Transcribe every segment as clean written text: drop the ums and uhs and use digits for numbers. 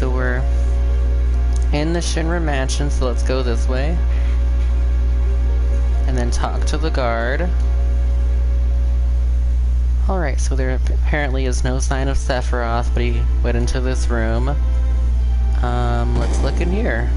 so we're in the Shinra mansion, so let's go this way. And then talk to the guard. Alright, so there apparently is no sign of Sephiroth, but he went into this room. Let's look in here.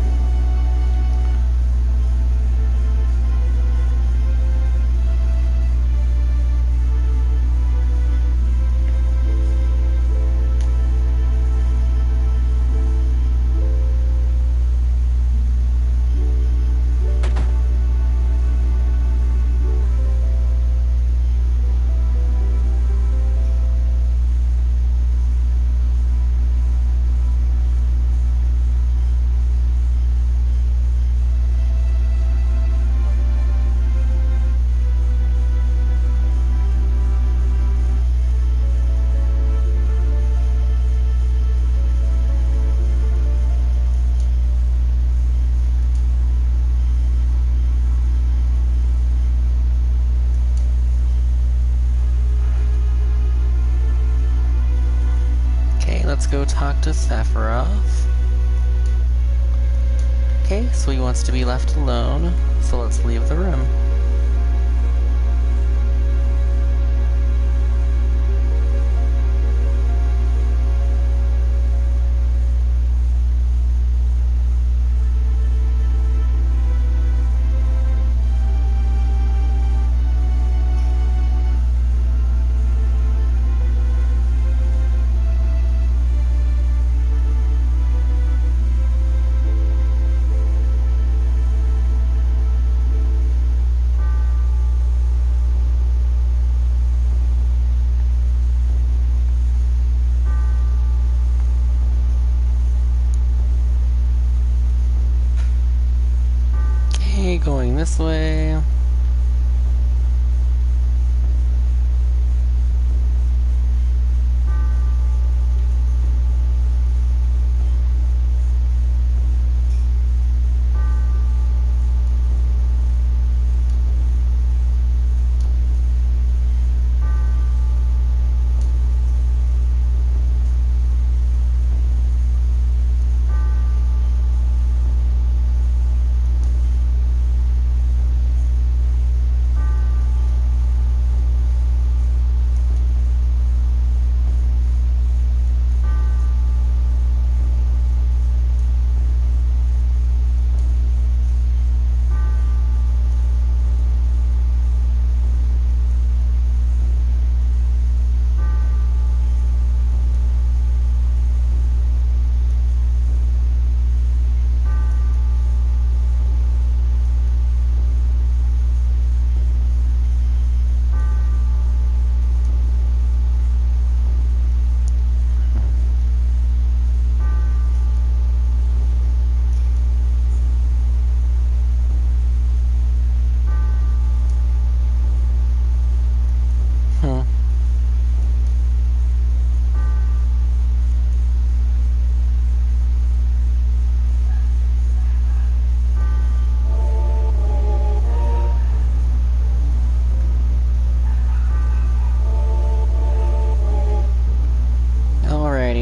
Let's go talk to Sephiroth. Okay, so he wants to be left alone, so let's leave the room. Going this way.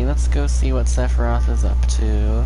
Let's go see what Sephiroth is up to.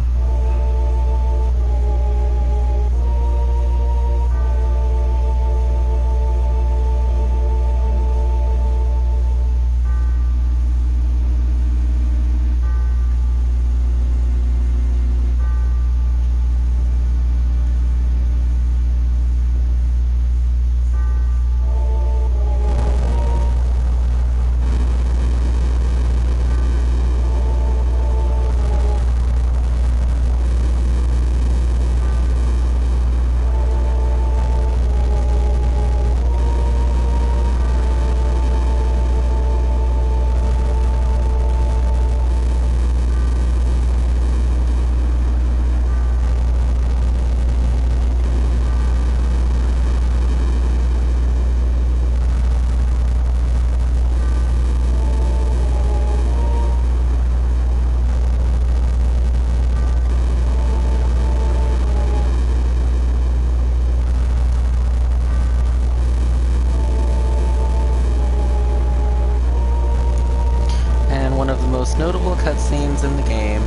Notable cutscenes in the game.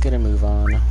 get a move on.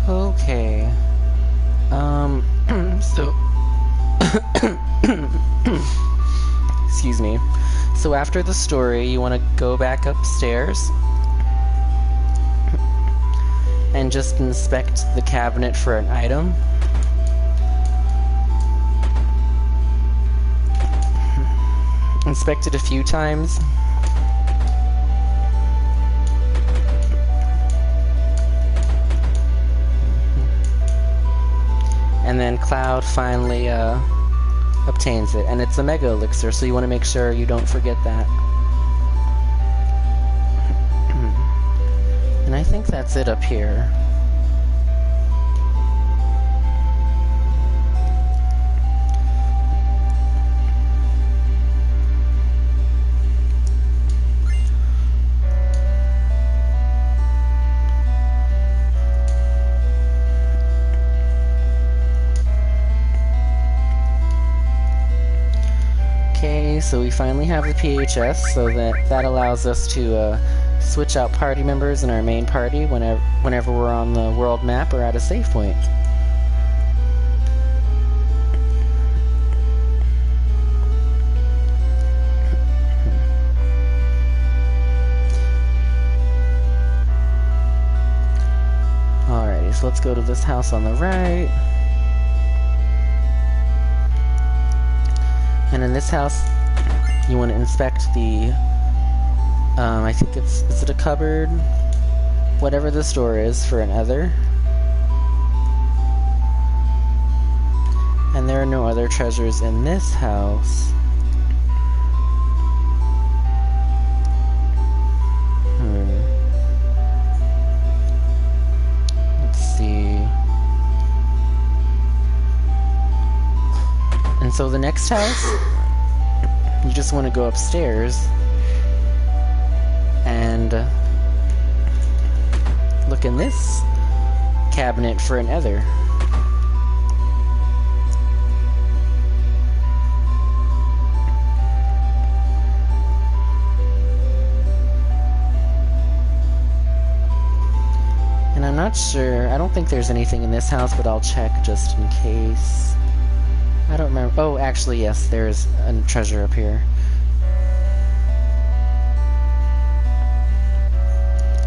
Okay. So... Excuse me. So after the story, you want to go back upstairs and just inspect the cabinet for an item. Inspect it a few times. And then Cloud finally obtains it. And it's a Mega Elixir, so you want to make sure you don't forget that. And I think that's it up here. Okay, so we finally have the PHS, so that allows us to switch out party members in our main party whenever we're on the world map or at a save point. Alrighty, so let's go to this house on the right. And in this house, you want to inspect the, I think is it a cupboard? Whatever this door is for an other. And there are no other treasures in this house. Let's see. And so the next house, you just want to go upstairs and look in this cabinet for an ether. And I'm not sure, I don't think there's anything in this house, but I'll check just in case. I don't remember. Oh, actually, yes, there's a treasure up here.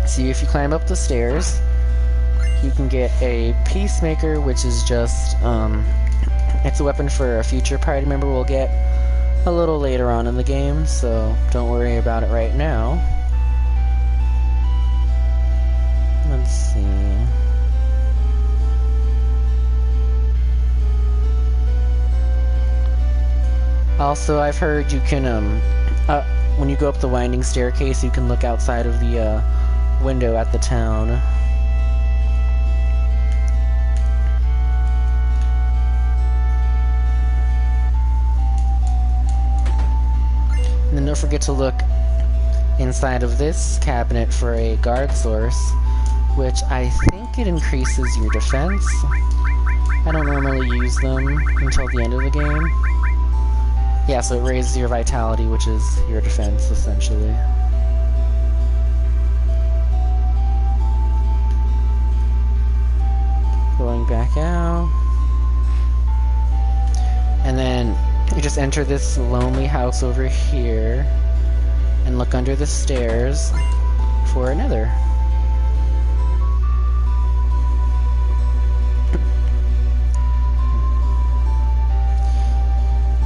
See, if you climb up the stairs, you can get a Peacemaker, which is just, it's a weapon for a future party member we'll get a little later on in the game, so don't worry about it right now. Let's see. Also, I've heard you can, when you go up the winding staircase, you can look outside of the, window at the town. And then don't forget to look inside of this cabinet for a guard source, which I think it increases your defense. I don't normally use them until the end of the game. Yeah, so it raises your vitality, which is your defense, essentially. Going back out. And then you just enter this lonely house over here and look under the stairs for a nether.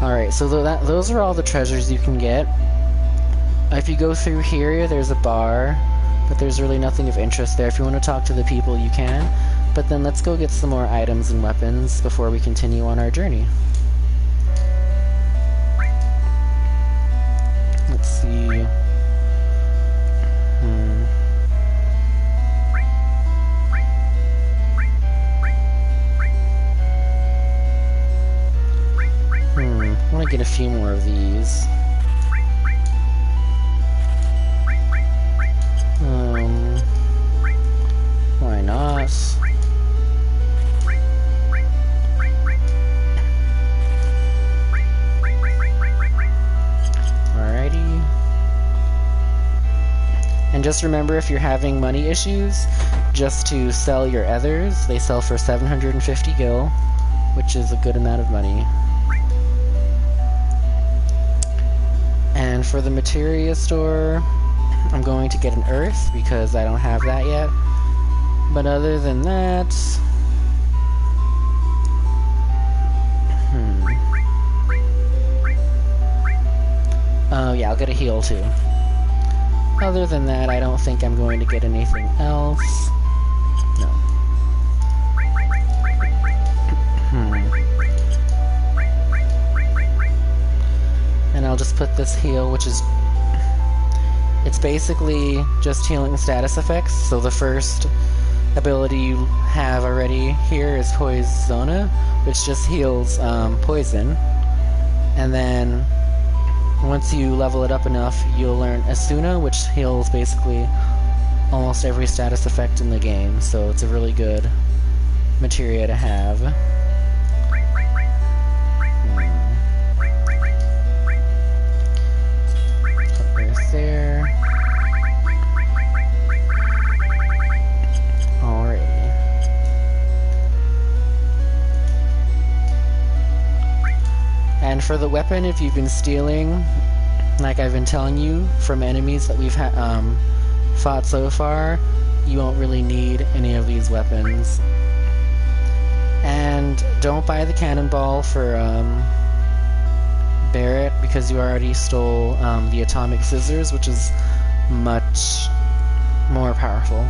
Alright, so those are all the treasures you can get. If you go through here, there's a bar, but there's really nothing of interest there. If you want to talk to the people, you can. But then let's go get some more items and weapons before we continue on our journey. Let's see. few more of these. Why not? Alrighty. And just remember, if you're having money issues, just to sell your ethers. They sell for 750 gil, which is a good amount of money. And for the materia store, I'm going to get an earth because I don't have that yet. But other than that... Oh yeah, I'll get a heal too. Other than that, I don't think I'm going to get anything else. No. And I'll just put this heal, which is... It's basically just healing status effects. So the first ability you have already here is Poisona, which just heals poison. And then once you level it up enough, you'll learn Asuna, which heals basically almost every status effect in the game. So it's a really good materia to have. Put Earth there. And for the weapon, if you've been stealing, like I've been telling you, from enemies that we've fought so far, you won't really need any of these weapons. And don't buy the cannonball for Barrett, because you already stole the atomic scissors, which is much more powerful.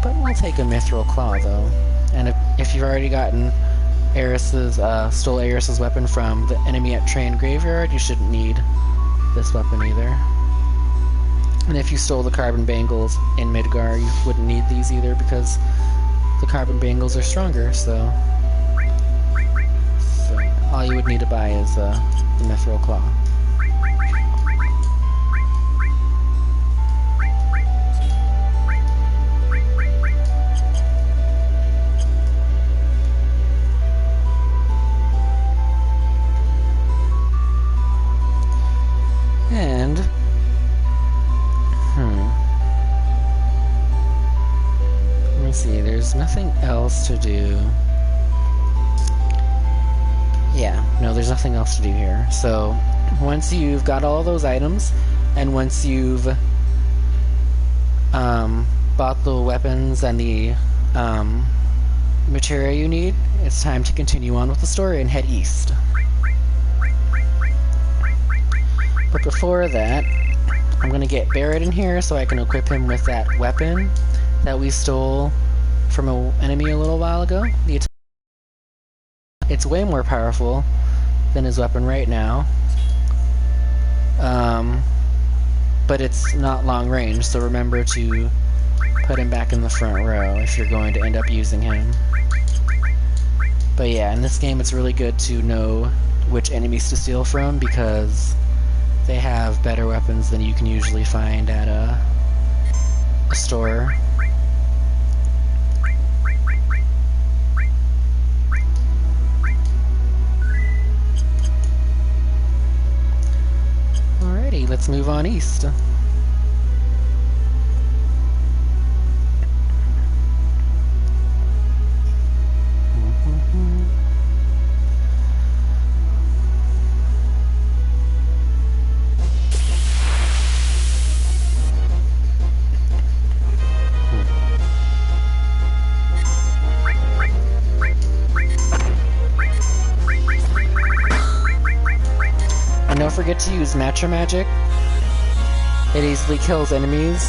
But we'll take a mithril claw, though. And if you've already gotten stole Aeris's weapon from the enemy at Train Graveyard, you shouldn't need this weapon either. And if you stole the carbon bangles in Midgar, you wouldn't need these either because the carbon bangles are stronger, so all you would need to buy is the mithril claw. And, let me see, there's nothing else to do. Yeah, no, there's nothing else to do here. So, once you've got all those items, and once you've bought the weapons and the materia you need, it's time to continue on with the story and head east. But before that, I'm going to get Barrett in here so I can equip him with that weapon that we stole from an enemy a little while ago. It's way more powerful than his weapon right now. But it's not long range, so remember to put him back in the front row if you're going to end up using him. But yeah, in this game it's really good to know which enemies to steal from because they have better weapons than you can usually find at a store. Alrighty, let's move on east. And don't forget to use Matcha Magic. It easily kills enemies,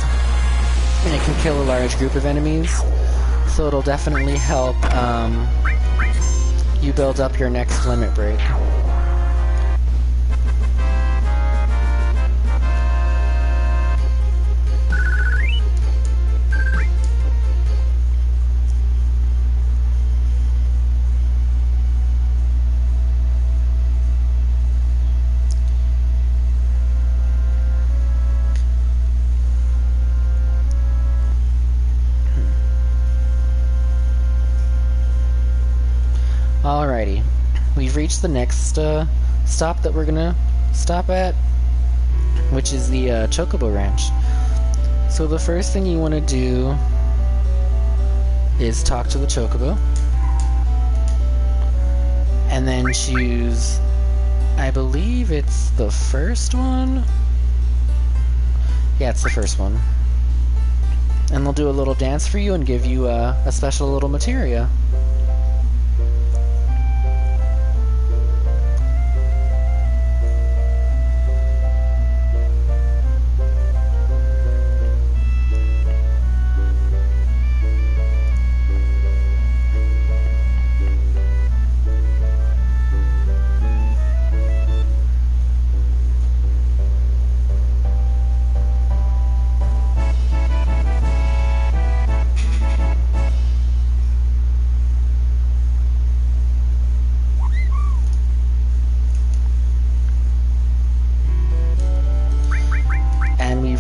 and it can kill a large group of enemies, so it'll definitely help you build up your next limit break. we've reached the next stop that we're gonna stop at, which is the Chocobo Ranch. So the first thing you want to do is talk to the Chocobo, and then choose, I believe it's the first one? Yeah, it's the first one. And they'll do a little dance for you and give you a special little materia.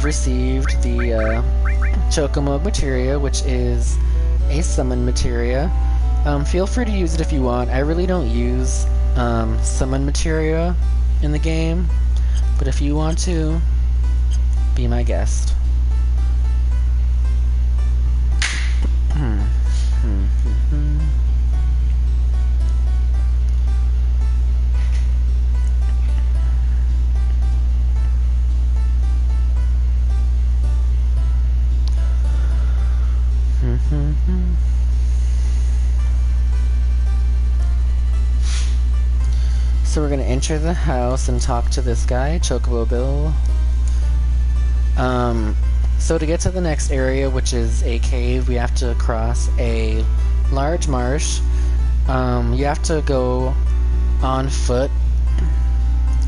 Received the Chocobo materia, which is a summon materia. Feel free to use it if you want. I really don't use summon materia in the game, but if you want to, be my guest. So we're gonna enter the house and talk to this guy, Chocobo Bill. So to get to the next area, which is a cave, we have to cross a large marsh. You have to go on foot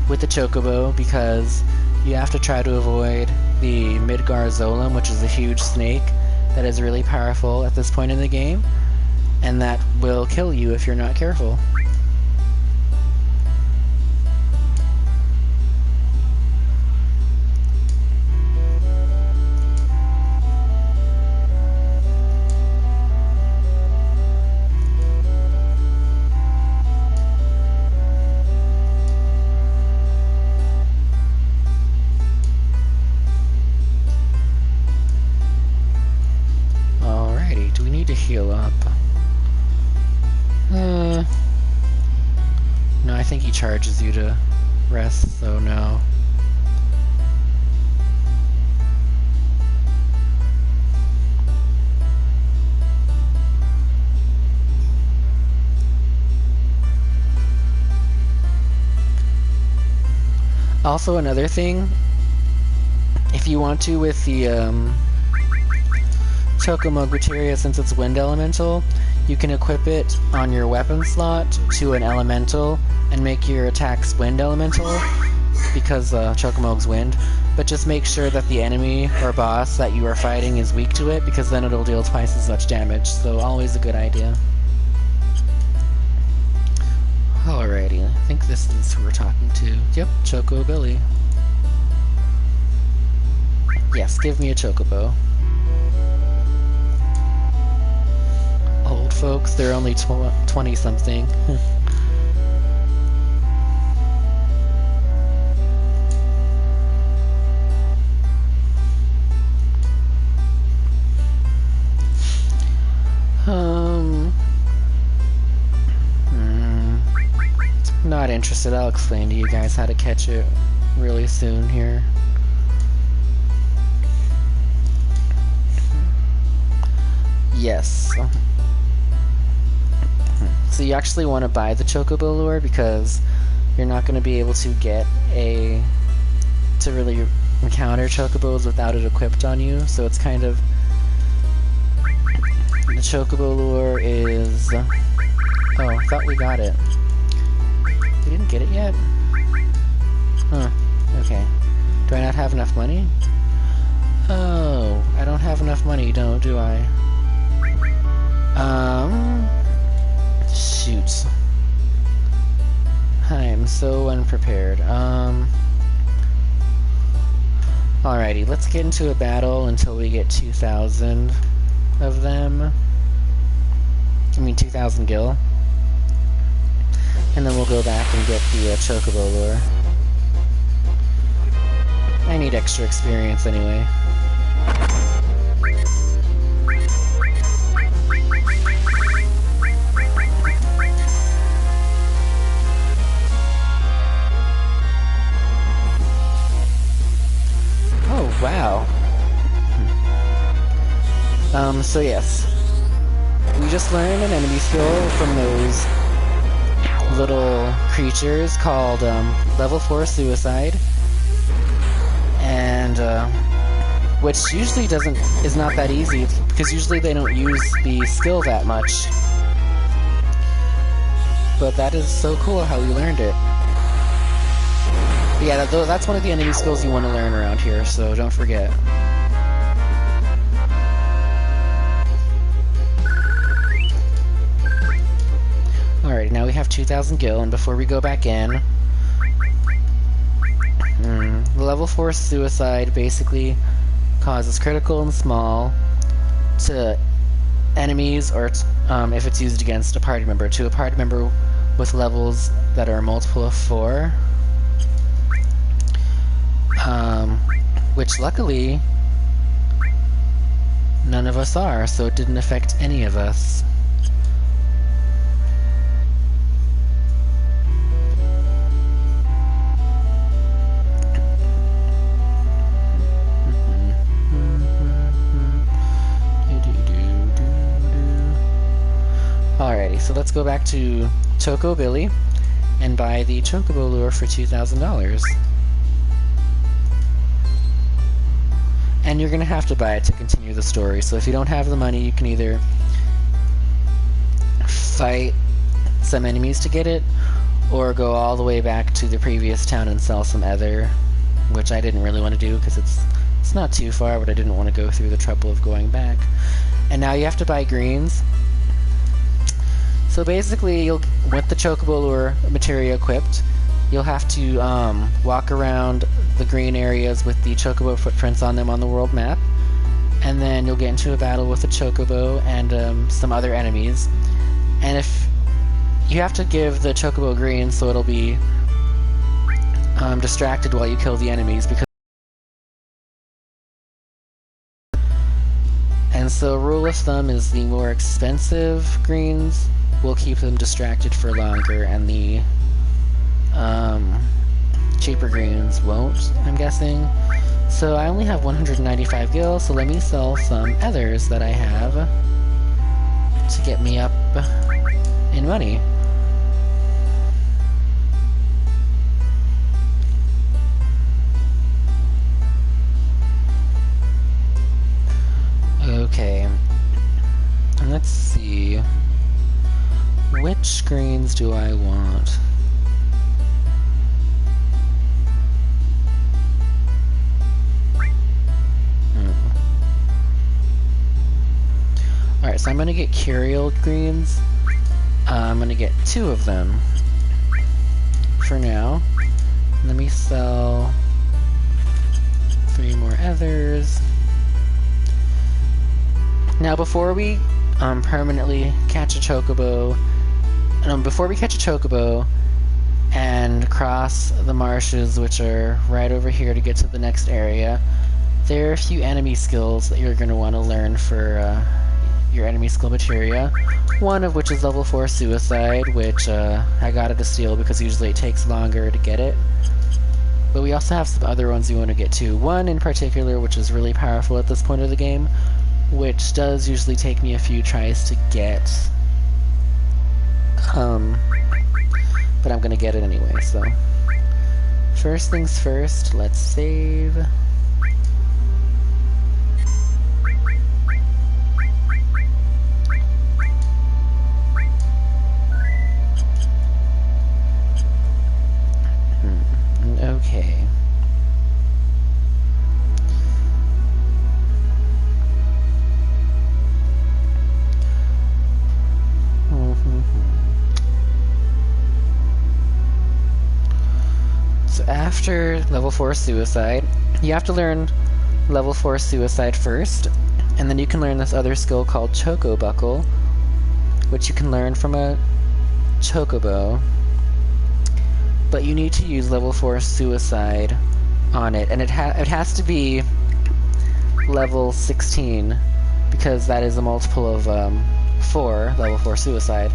with the Chocobo because you have to try to avoid the Midgar Zolom, which is a huge snake that is really powerful at this point in the game, and that will kill you if you're not careful. Heal up. No, I think he charges you to rest, so no. Also, another thing, if you want to with the Chocobo materia, since it's wind elemental, you can equip it on your weapon slot to an elemental and make your attacks wind elemental because Chocobo's wind, but just make sure that the enemy or boss that you are fighting is weak to it, because then it'll deal twice as much damage, so always a good idea. Alrighty, I think this is who we're talking to. Yep, Choco Billy. Yes, give me a Chocobo. Old folks, they're only 20-something. Not interested. I'll explain to you guys how to catch it really soon here. Yes. So you actually want to buy the Chocobo lure because you're not going to be able to get to really encounter Chocobos without it equipped on you. So it's kind of, the Chocobo lure is, oh, I thought we got it. We didn't get it yet? Huh, okay. Do I not have enough money? Oh, I don't have enough money, do I? Shoot. I am so unprepared. Alrighty, let's get into a battle until we get 2,000 of them. I mean 2,000 gil. And then we'll go back and get the Chocobo lure. I need extra experience anyway. Oh, wow. So yes. We just learned an enemy skill from those little creatures called level 4 Suicide. And which usually is not that easy, because usually they don't use the skill that much. But that is so cool how we learned it. But yeah, that's one of the enemy skills you want to learn around here, so don't forget. Alright, now we have 2,000 gil, and before we go back in, the level 4 Suicide basically causes critical and small to enemies, or if it's used against a party member, to a party member with levels that are a multiple of 4. Which luckily, none of us are, so it didn't affect any of us. Alrighty, so let's go back to Choco Billy and buy the Chocobo lure for $2,000. And you're gonna have to buy it to continue the story, so if you don't have the money, you can either fight some enemies to get it, or go all the way back to the previous town and sell some ether, which I didn't really want to do because it's not too far, but I didn't want to go through the trouble of going back. And now you have to buy greens. So basically, with the Chocobo lure materia equipped, you'll have to walk around the green areas with the Chocobo footprints on them on the world map, and then you'll get into a battle with a Chocobo and some other enemies. And if you have to give the Chocobo green, so it'll be distracted while you kill the enemies, because. And so rule of thumb is the more expensive greens will keep them distracted for longer, and the cheaper greens won't, I'm guessing. So I only have 195 gil, so let me sell some others that I have to get me up in money. Okay, let's see. Which screens do I want? Alright, so I'm gonna get Curial greens. I'm gonna get 2 of them for now. Let me sell 3 more others. Now, before we permanently catch a Chocobo, and cross the marshes, which are right over here to get to the next area, there are a few enemy skills that you're going to want to learn for your enemy skill materia. One of which is level 4 Suicide, which I got it to steal because usually it takes longer to get it. But we also have some other ones we want to get too. One in particular, which is really powerful at this point of the game, which does usually take me a few tries to get. But I'm gonna get it anyway, so. First things first, let's save. Okay. So after level 4 Suicide, you have to learn level 4 Suicide first, and then you can learn this other skill called Choco Buckle, which you can learn from a Chocobo. but you need to use level 4 Suicide on it, and it has to be level 16, because that is a multiple of 4, level 4 Suicide.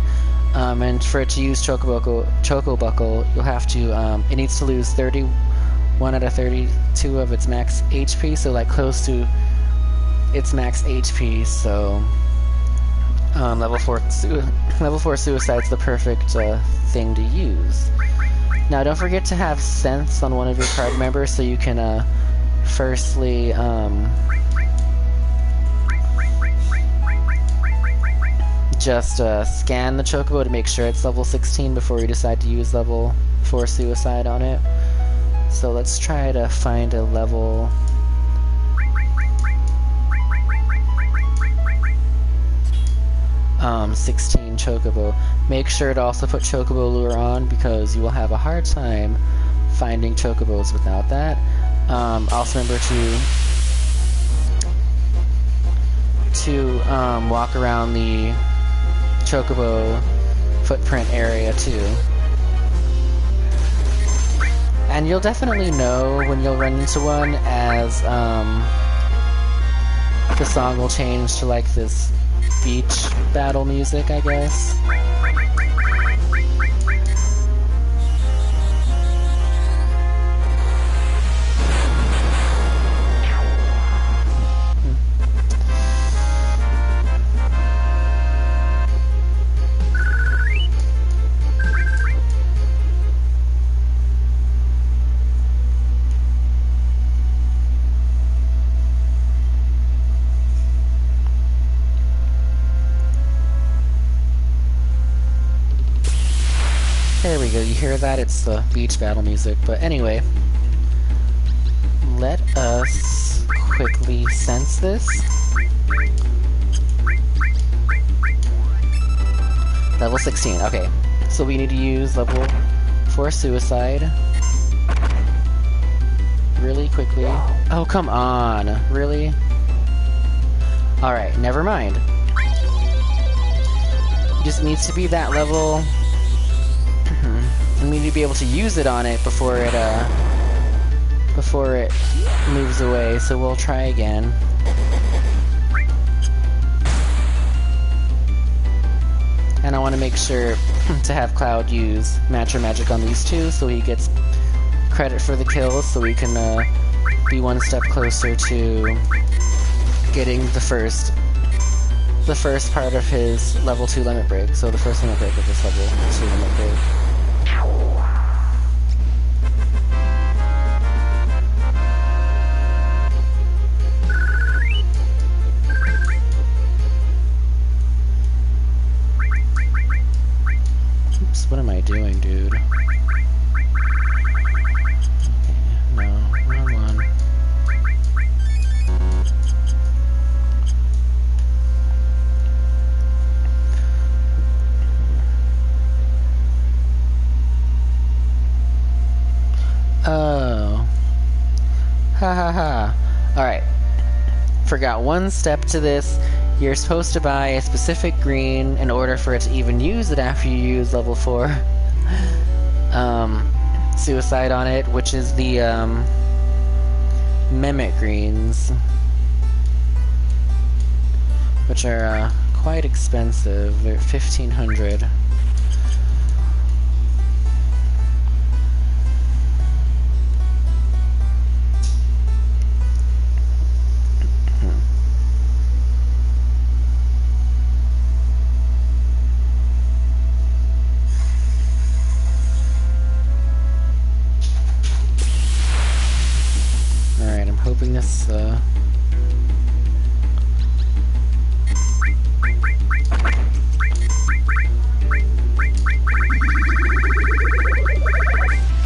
And for it to use Choco Buckle, you'll have to, it needs to lose 31 out of 32 of its max HP, so like close to its max HP, so level 4 Suicide's the perfect thing to use. Now don't forget to have Sense on one of your card members so you can firstly just scan the Chocobo to make sure it's level 16 before you decide to use level 4 Suicide on it. So let's try to find a level 16 Chocobo. Make sure to also put Chocobo Lure on, because you will have a hard time finding Chocobos without that. Also remember to walk around the Chocobo footprint area too. And you'll definitely know when you'll run into one as the song will change to like this beach battle music, I guess. There we go, you hear that? It's the beach battle music. But anyway, let us quickly sense this. Level 16, okay. So we need to use level 4 Suicide really quickly. Oh, come on, really? Alright, never mind. It just needs to be that level. And we need to be able to use it on it before it moves away, so we'll try again. And I want to make sure to have Cloud use Matcher Magic on these two, so he gets credit for the kills, so we can be one step closer to getting the first part of his level 2 limit break. So the first limit break of this level 2 limit break. Oops, what am I doing, dude? Okay, no, wrong one. Oh. Ha ha ha. Alright. Forgot one step to this. You're supposed to buy a specific green in order for it to even use it after you use level 4 Suicide on it, which is the Mimic Greens, which are quite expensive. They're 1,500. Hoping this,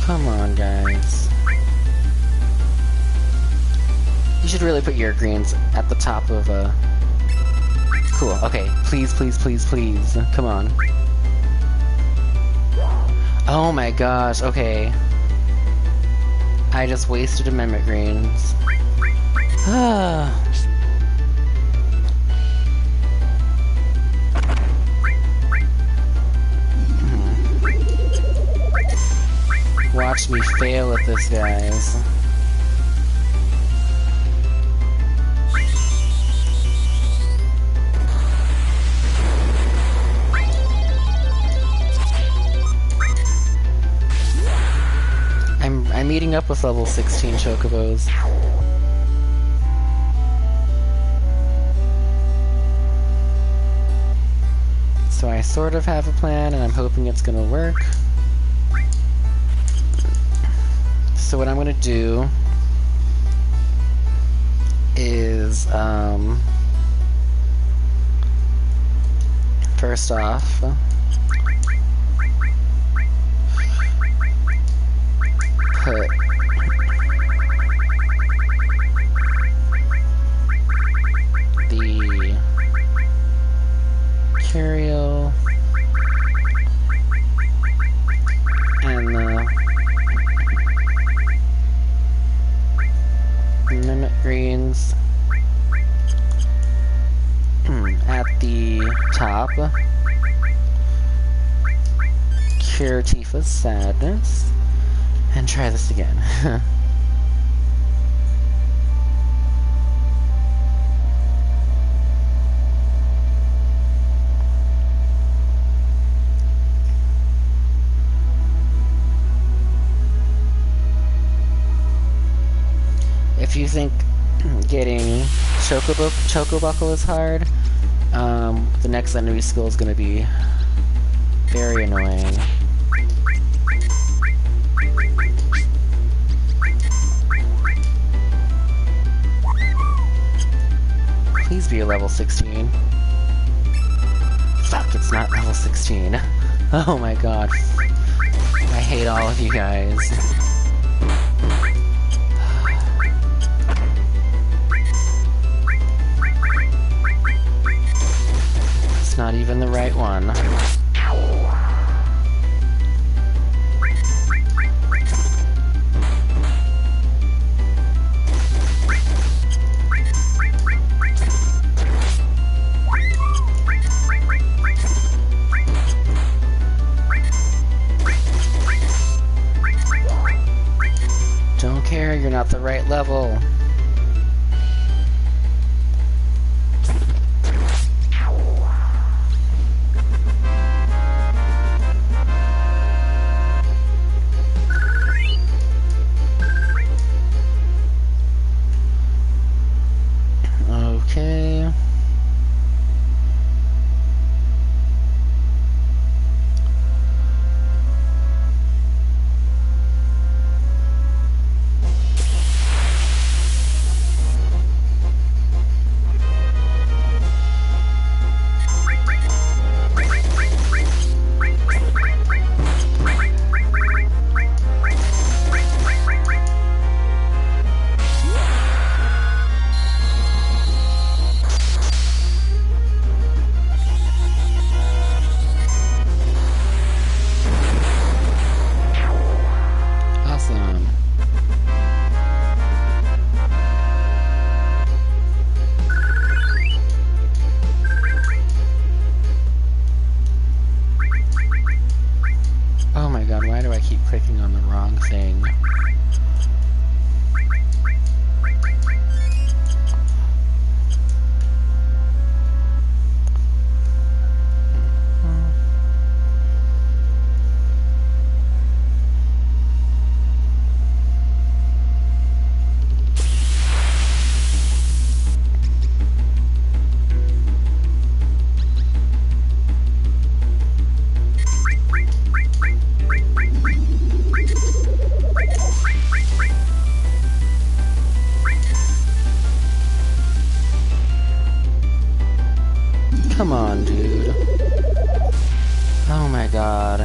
come on, guys. You should really put your greens at the top of, Cool, okay. Please, please, please, please. Come on. Oh my gosh, okay. I just wasted Amendment Greens. Ah. watch me fail at this, guys. I'm meeting up with level 16 chocobos. So I sort of have a plan, and I'm hoping it's gonna work. So what I'm gonna do is, first off, put the Curio and the Mimic Greens at the top. Cure Tifa's sadness. And try this again. If you think getting Chocobuckle is hard, the next enemy skill is going to be very annoying. Please be a level 16. Fuck, it's not level 16. Oh my god. I hate all of you guys. It's not even the right one. Don't care, you're not the right level. Okay. Oh my god, why do I keep clicking on the wrong thing? Come on, dude. Oh my god.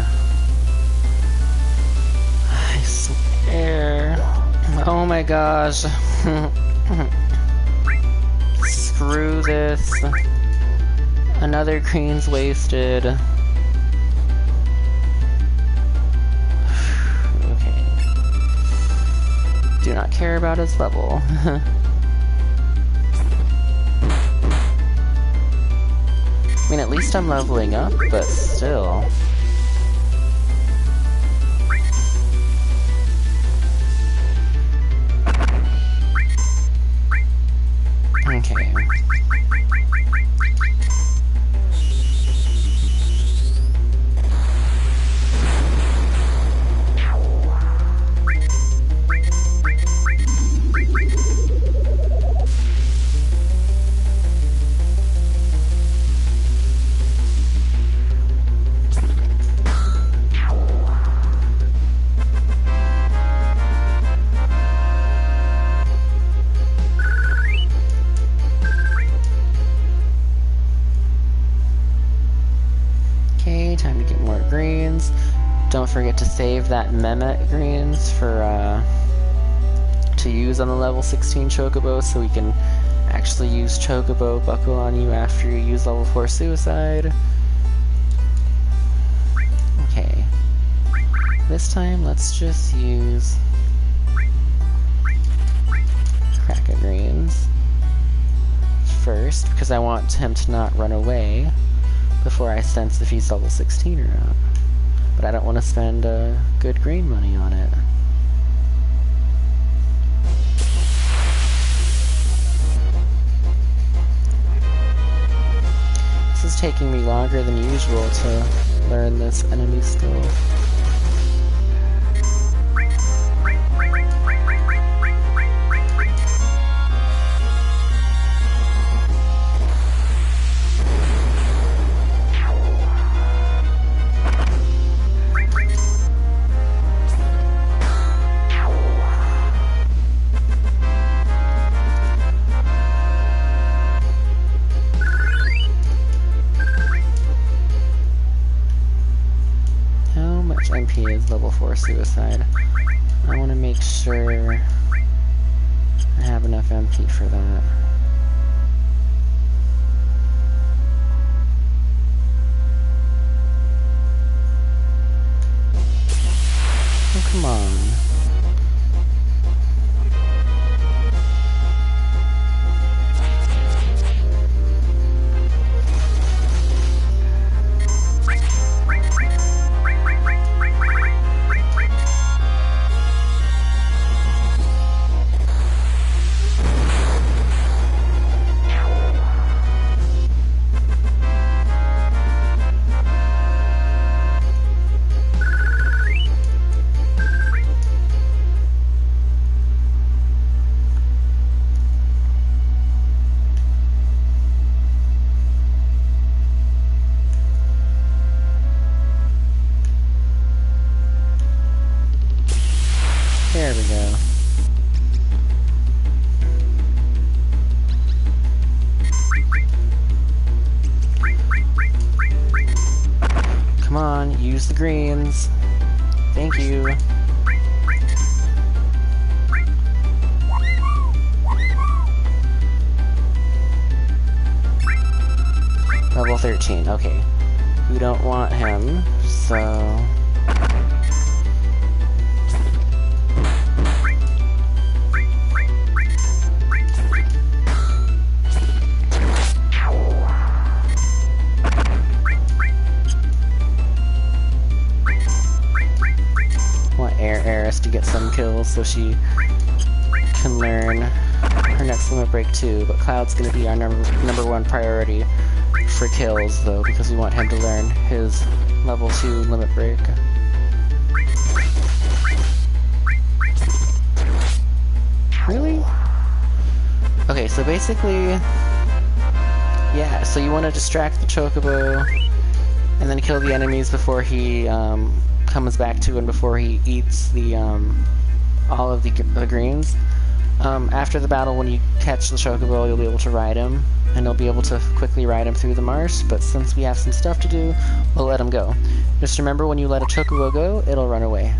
I swear. Oh my gosh. Screw this. Another green's wasted. Okay. Do not care about his level. I mean, at least I'm leveling up, but still. Okay. Okay, time to get more greens. Don't forget to save that Mehmet greens for to use on the level 16 Chocobo, so we can actually use Chocobo Buckle on you after you use level 4 Suicide. Okay. This time, let's just use Cracker Greens first, because I want him to not run away before I sense if he's level 16 or not. But I don't want to spend good green money on it. This is taking me longer than usual to learn this enemy skill. MP is level 4 Suicide. I want to make sure I have enough MP for that. Oh, come on. There we go. Come on, use the greens. Thank you. Level 13, okay. We don't want him, so... Eris to get some kills so she can learn her next limit break too, but Cloud's gonna be our number one priority for kills though, because we want him to learn his level 2 limit break. Really? Okay, so basically, yeah, so you want to distract the Chocobo and then kill the enemies before he comes back to and before he eats the all of the greens. After the battle, when you catch the Chocobo, you'll be able to ride him, and you'll be able to quickly ride him through the marsh, but since we have some stuff to do, we'll let him go. Just remember, when you let a Chocobo go, it'll run away.